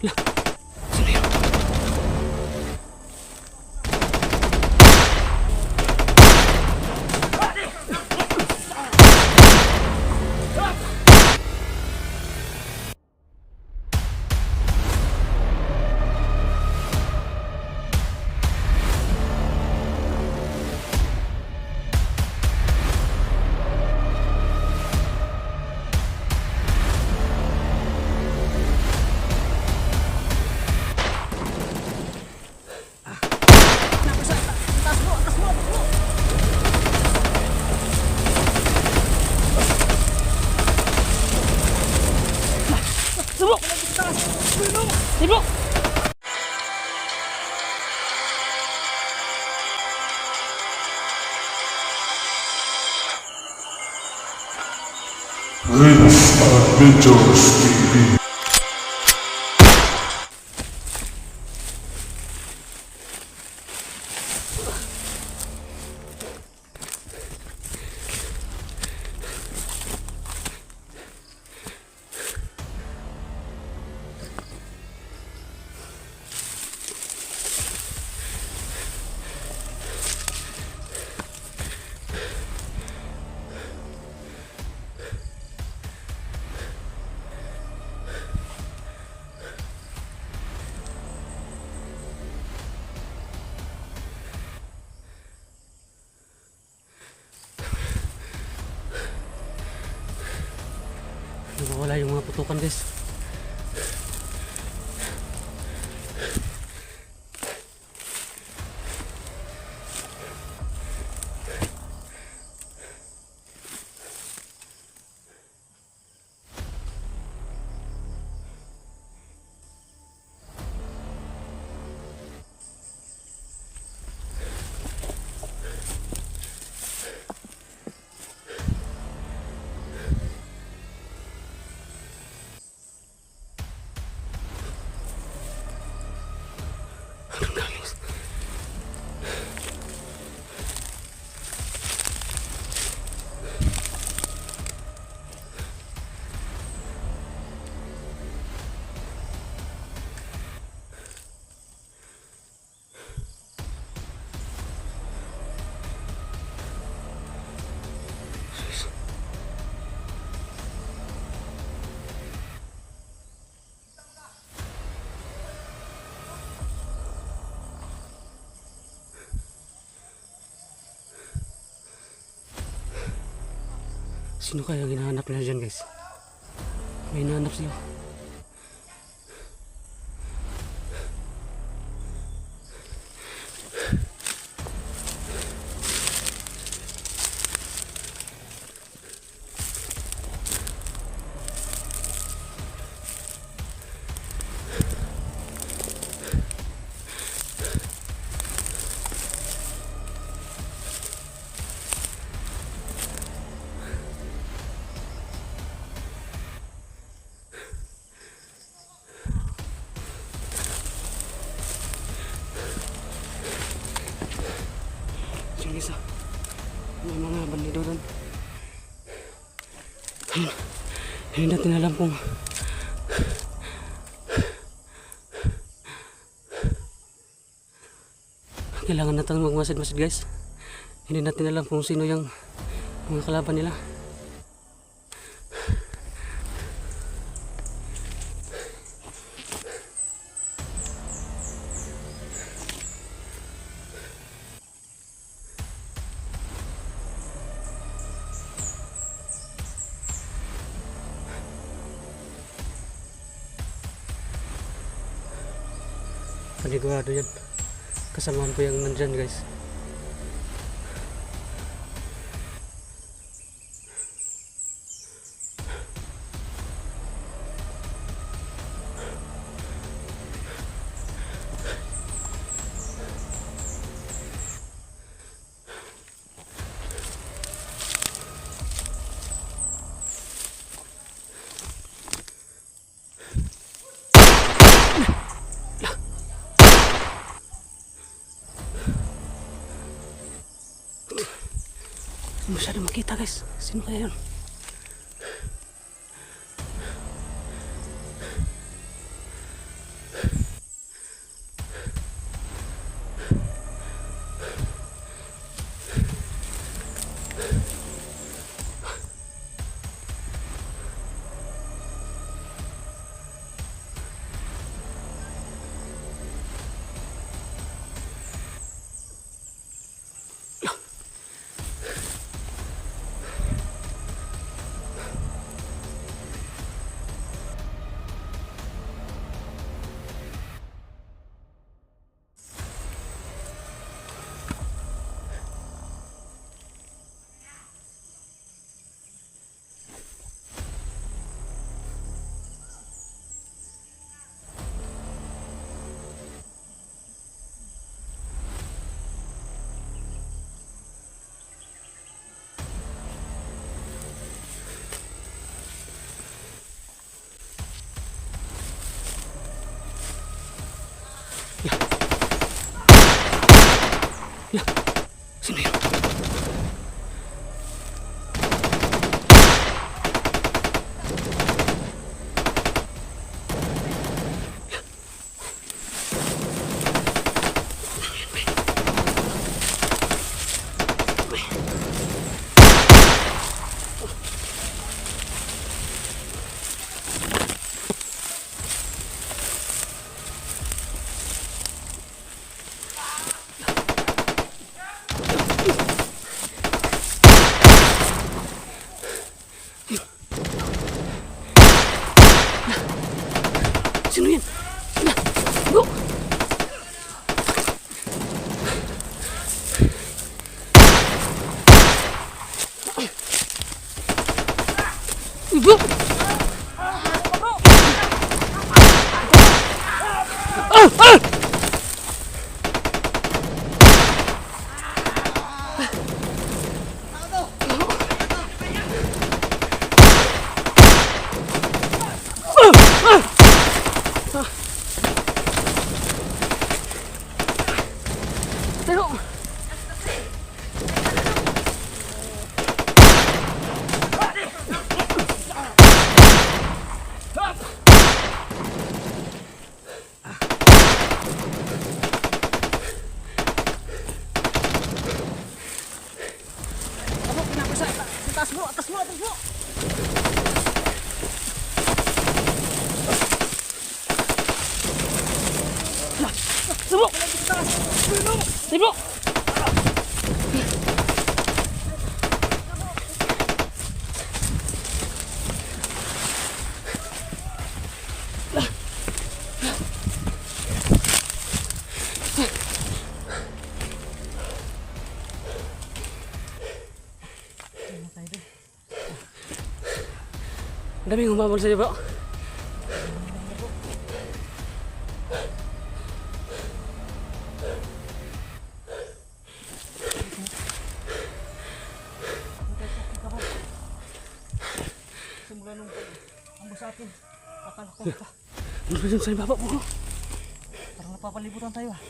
Sino yun? Subok! Subok! This Adventures TV. Nawawala yung mga putukan, guys. Sino kaya ang hinahanap nila dyan, guys? May hinahanap sila. Yung isa, may mga bandido doon. Hindi natin alam kung kailangan natin magmasid-masid, guys. Hindi natin alam kung sino yung mga kalaban nila. Panigurado yan. Kasamahan ko yung nandyan, guys. Masyado makita, guys. Sino kaya yun? Sino yun? Sino yan? Go! Go! Ah! Ah! Pero atas mo, atas mo, atas mo. Sibok! Sibok! Ang daming humabol sa'yo, bro. Simula nung ambos sa akin, akala ko Ano ba yun sa baba, bro? parang napapalibutan tayo ah.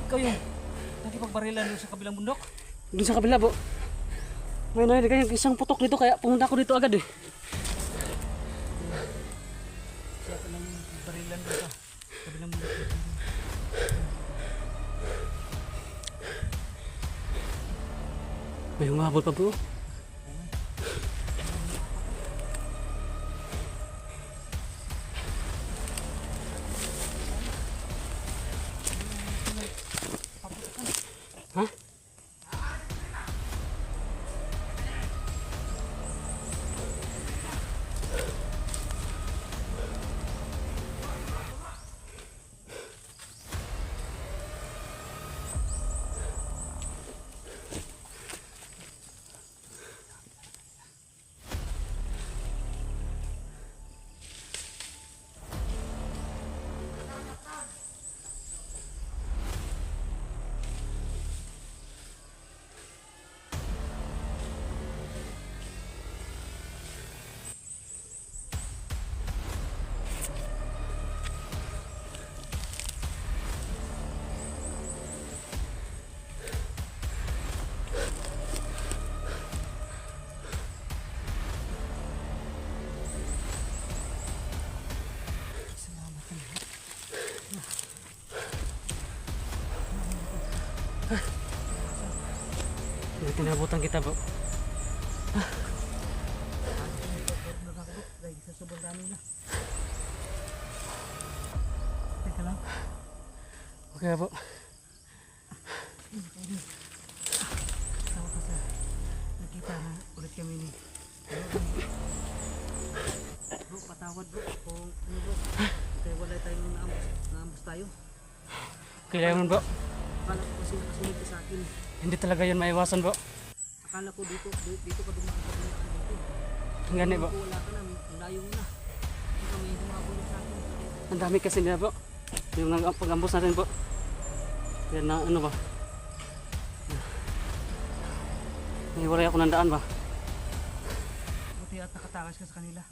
Ikaw yung nakipagbarilan doon sa kabilang bundok. Doon sa kabila, bro. May narinig kayong isang putok dito, kaya pumunta ako dito agad eh. Siya pa nang barilan doon sa kabilang bundok. May humabol pa, bro. Ha? May tinabutan kita, bro. Dahil sa sobrang dami na. Teka lang. Okay, bro. Tawa ka sa nakita na ulit kami ni bro, patawad bro kung ano bro. Kaya wala tayong naambos tayo. Kaya yun, bro. Akala ko kasi nakasunod ka sa akin. Hindi talaga yun maiwasan, bro. Akala ko dito ka dumaan ka dito. Gani, bro. Wala ka na, layo mo na. Hindi ka may humabol sa akin. Ang dami kasi nila, bro. Yung pag-ambos natin, bro. Yan na, ano ba? Nahiwalay ako ng daan ba? Buti at nakatakas ka sa kanila.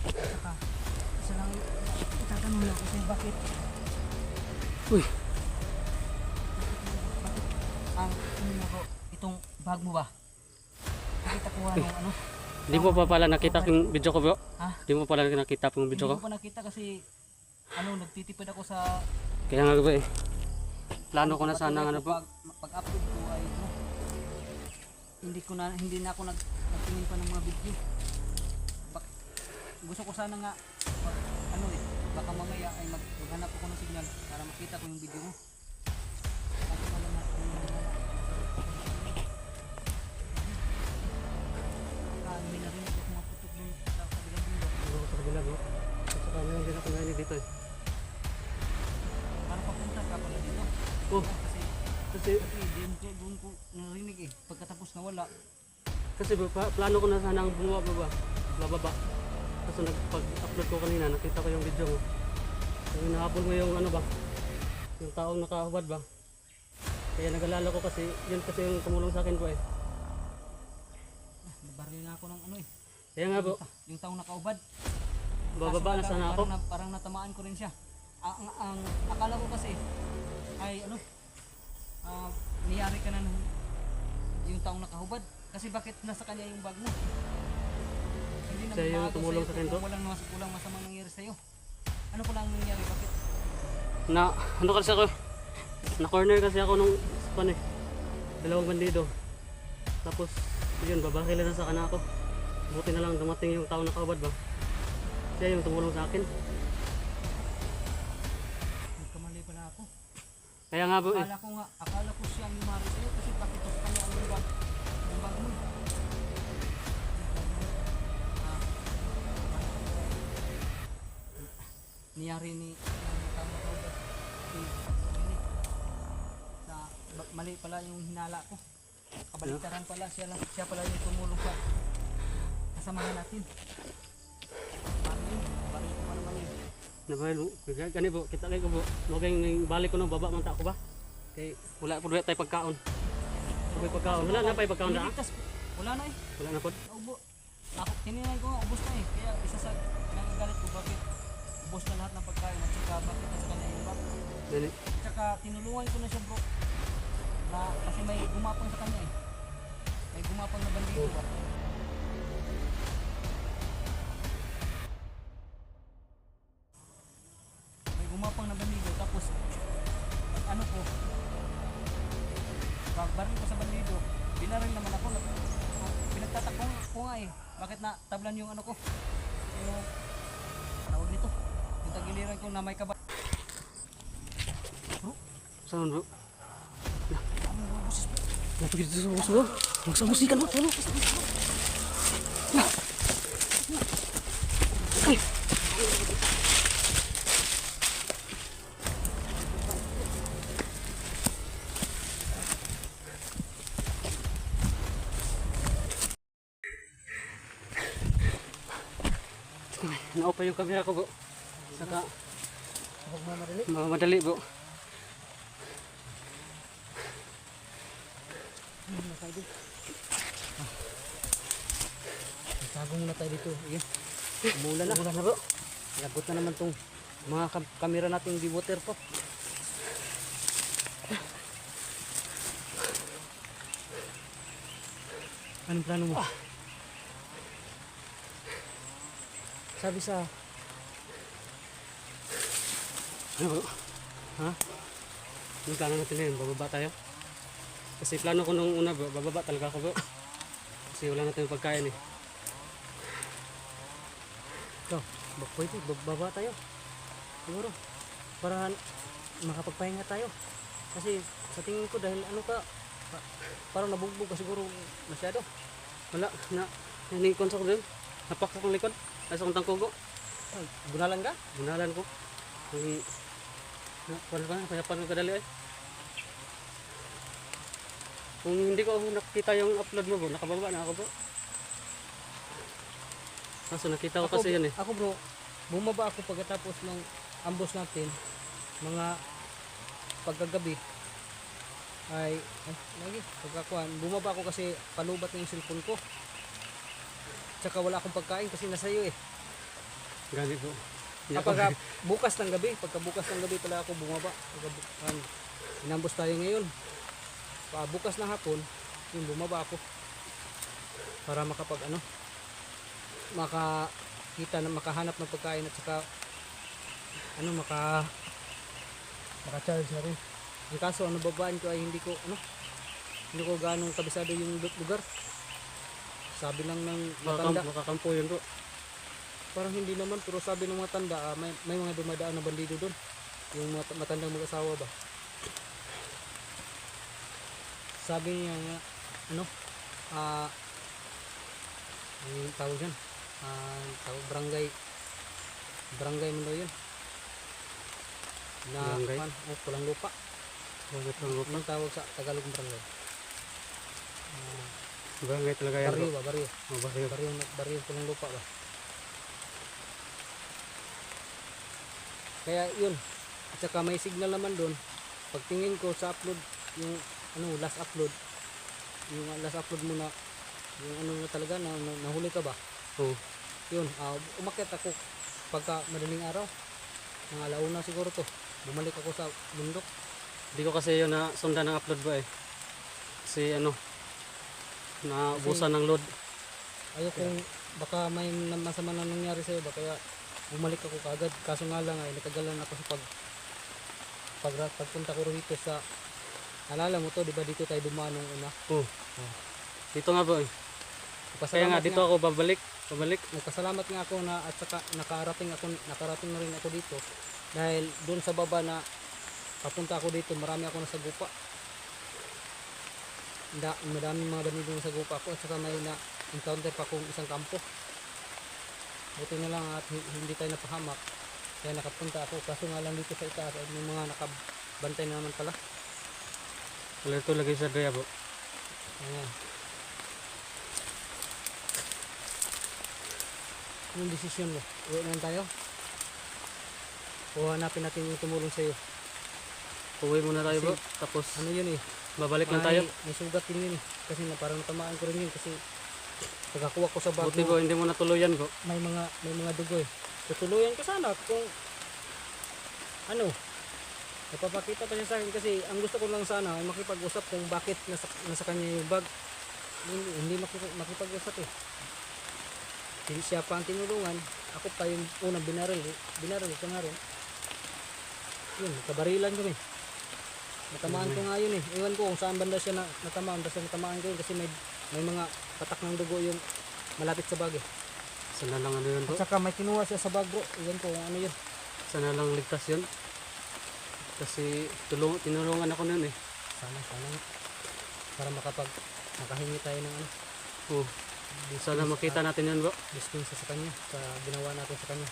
Saka, isa lang itatanong mo ako sa'yo bakit Uy, bag mo ba? Nakita ko ano, ano? Di mo pa pala nakita yung video ko bro? Ha? Di mo pala nakita yung Hindi video ko? ko pa nakita kasi ano, nagtitipid ako sa Kaya nga bro eh. Plano ko na sana ano po. Pag-upload ko ay ano, hindi na ako nagtingin pa ng mga video. Gusto ko sana nga ano eh, baka mamaya ay maghanap ako ng signal para makita ko yung video mo. Kasi wala na may narinig ako mga putok dun sa kabilang bundok. Ano sa kabila bro? At saka meron din ako narinig dito eh. Para papunta ka pala dito. Oh, Kasi kasi doon ko narinig eh. Pagkatapos nawala. Kasi bro, plano ko na sana ang bumaba, bababa. Kaso pag-upload ko kanina, nakita ko yung video mo. Yung nahabol mo yung ano ba? Yung taong nakahubad ba? Kaya nag-alala ko kasi, yun kasi yung tumulong sa akin po eh. Nabaril na ako ng ano eh. Kaya nga bro, Yung taong nakaubad. bababa na Kaso sana ako. parang natamaan ko rin siya. Ang akala ko kasi ay ano, niyari ka na ng yung taong nakahubad. Kasi bakit nasa kanya yung bag mo? Hindi naman Siya yung maaga tumulong sa'yo sa akin to? kung walang masamang nangyari sa'yo. Ano pala ang nangyari? Bakit? Ano kasi ako, na-corner kasi ako nung pan eh. Dalawang bandido. Tapos, yun, babakila na sa kana ako. Buti na lang dumating yung taong nakahubad ba? Siya yung tumulong sa akin. Nagkamali pala ako. Kaya nga bro eh. Akala ko siya ang yumari sa'yo kasi bakit sa kanya ang yung bag mo. Niyari ni tama ko ba? Mali pala yung hinala ko. Kabaliktaran pala siya pala yung tumulong sa kasamahan natin. Baril ko pa naman yun. Nabayal mo, gani po, kita kayo po. Maging balik ko nung baba, manta ko ba? Kay wala po tayo pagkaon. Sabay pagkaon, wala na pa yung pagkaon na? Niligtas, wala na eh. Wala na po. Naubo. Ako, tininay ko nga, ubos na eh. Kaya isa sa nagagalit ko, bakit ubos na lahat ng pagkain at saka bakit na sa kanya yung bag. Gani. Tsaka tinulungan ko na siya bro. Kasi may gumapang sa kanya eh. May gumapang na bandido ba. May gumapang na bandido tapos pag ano ko, pagbaril ko sa bandido, binaril naman ako. Pinagtatakong ko nga eh. Bakit na tablan yung ano ko? Yung tawag nito. Yung tagiliran ko na may kaba. Saan bro? Ano yung boses bro? Napagod dito sa bus bro. Magsamusikan mo, tulog. Ay! Naupa yung camera ko bro. Saka madali bro. Tago muna tayo dito. Ayan. Umulan na. Umulan na bro. Lagot na naman tong mga kamera natin di waterproof. Anong plano mo? Sabi sa Ano bro? Ha? Yung plano natin na yun, bababa tayo. Kasi plano ko nung una bro, bababa talaga ako bro. Kasi wala natin yung pagkain eh. ito, pwede baba tayo. Siguro para makapagpahinga tayo. Kasi sa tingin ko dahil ano ka parang nabugbog ka siguro masyado. Wala, nanikon sa ko din. Napak sa kong likod. Ay sa kong tangkugo. Bunalan ka? Bunalan ko. Payapan ko kadali eh. Kung hindi ko nakita yung upload mo bro, nakababa na ako bro. Kaso nakita ko kasi yan eh. Ako bro, bumaba ako pagkatapos ng ambos natin mga pagkagabi ay lagi pagkakuan bumaba ako kasi palubat na yung cellphone ko tsaka wala akong pagkain kasi nasa iyo eh. Gani bro. Kapag bukas ng gabi pala ako bumaba inambos tayo ngayon bukas ng hapon yung bumaba ako para makapag ano, makakita na makahanap ng pagkain at saka ano maka-charge na rin. Ang kaso ano babaan ko ay hindi ko ganong kabisado yung lugar. Sabi lang ng matanda, Makakampo yun bro. parang hindi naman, pero sabi ng matanda may mga dumadaan na bandido doon. Yung mga matandang mag-asawa ba. Sabi niya nga ano yung tawag dyan, tawag barangay mo daw yun na Barangay? pulang lupa. Bakit ang lupa? Anong tawag sa Tagalog barangay? Barangay talaga yan bro. Baryo ba? Baryo. Oh, baryo. Baryo pulang lupa ba? Kaya yun. At saka may signal naman doon. Pagtingin ko sa upload, yung last upload mo na yung na talaga nahuli ka ba? Oh. Yun, umakyat ako pagka madaling araw. Mga alauna siguro to. Bumalik ako sa bundok. Hindi ko kasi yun na sundan ng upload ba eh. Kasi naubusan ng load. Kung baka may masama na nangyari sa'yo ba, kaya bumalik ako kagad. Kaso nga lang ay natagalan ako sa pagpunta ko rito sa, alala mo to, di ba dito tayo dumaan nung una? Oh. Dito nga bro eh. Kaya nga dito ako babalik. Nagpasalamat nga ako na at saka nakarating na rin ako dito dahil doon sa baba na papunta ako dito, marami ako nasa gupa. Maraming mga bandido sa gupa ako at saka may na-encounter pa akong isang kampo. Buti na lang at hindi tayo napahamak. Kaya nakapunta ako. Kaso nga lang dito sa itaas ay may mga nakabantay na naman pala. Wala ito lagi sa daya bro. Ayan. Anong desisyon mo? Uwi na tayo? O hanapin natin yung tumulong sa'yo? Uwi muna tayo bro. Kasi, Tapos ano yun eh? babalik lang tayo. May sugat din yun eh. Kasi parang natamaan ko rin yun kasi pagkakuha ko sa bag Buti bro, hindi mo natuluyan bro. may mga dugo eh. Tutuluyan ko sana kung napapakita pa niya sa akin kasi ang gusto ko lang sana ay makipag-usap kung bakit nasa kanya yung bag. Hindi makipag-usap eh. Hindi siya pa ang tinulungan. Ako pa yung unang binaril ko nga rin. Yun, kabarilan kami. Natamaan ko nga yun eh. Iwan ko kung saan banda siya natamaan. Basta natamaan ko yun kasi may mga patak ng dugo yung malapit sa bag eh. Sana lang ano yun bro. At saka may kinuha siya sa bag bro. Iwan ko kung ano yun. Sana lang ligtas yun. Kasi tinulungan ako nun eh. Sana nga. Para makahingi tayo ng Oh. Sana makita natin yun bro. dispensa sa kanya, sa ginawa natin sa kanya.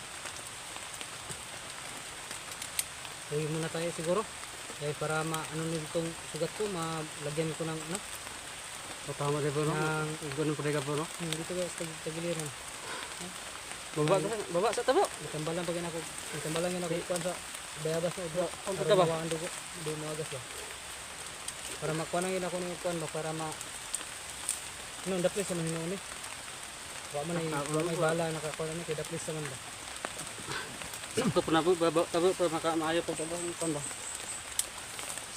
Uwi muna tayo siguro. Dahil para nitong sugat ko, malagyan ko ng Tama din bro no. Ganun pa rin ka bro no. dito guys, tagiliran. Baba sa tabo. Itambalan pag ako, itambalan yun ako kuhan sa bayabas na udro. Ang Para taba. mawaan dugo, hindi magas ba. Para makuha nang yun ako ng kuhan ba, para daplis naman hinuon eh. Wa may bala nakakuha na kay daplis naman ba. Sakto po na po. Baba tabo para maayo pa tabo. Ano ba?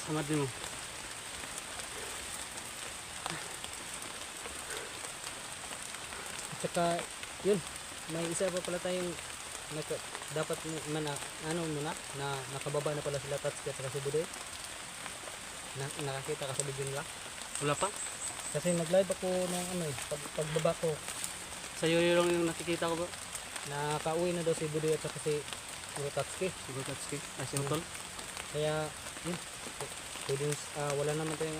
Samad din mo. At saka, yun, may isa pa pala tayong dapat na nakababa na pala sila Tatsuki at saka si Budoy. Nakakita ka sa video nila. Wala pa? Kasi nag-live ako ng pagbaba ko. Sa'yo lang yung nakikita ko bro. Nakauwi na daw si Budoy at saka si Tatsuki. Siguro Tatsuki. Ay si Utol. Kaya, yun, wala naman tayong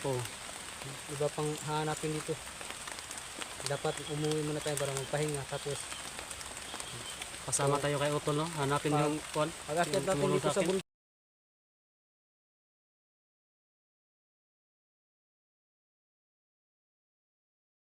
Oo. iba pang hahanapin dito. Dapat umuwi muna tayo para magpahinga tapos Kasama tayo kay Utol no. Hanapin yung kuwan. pag-akyat Yung natin tumulong dito sa sa akin. bundok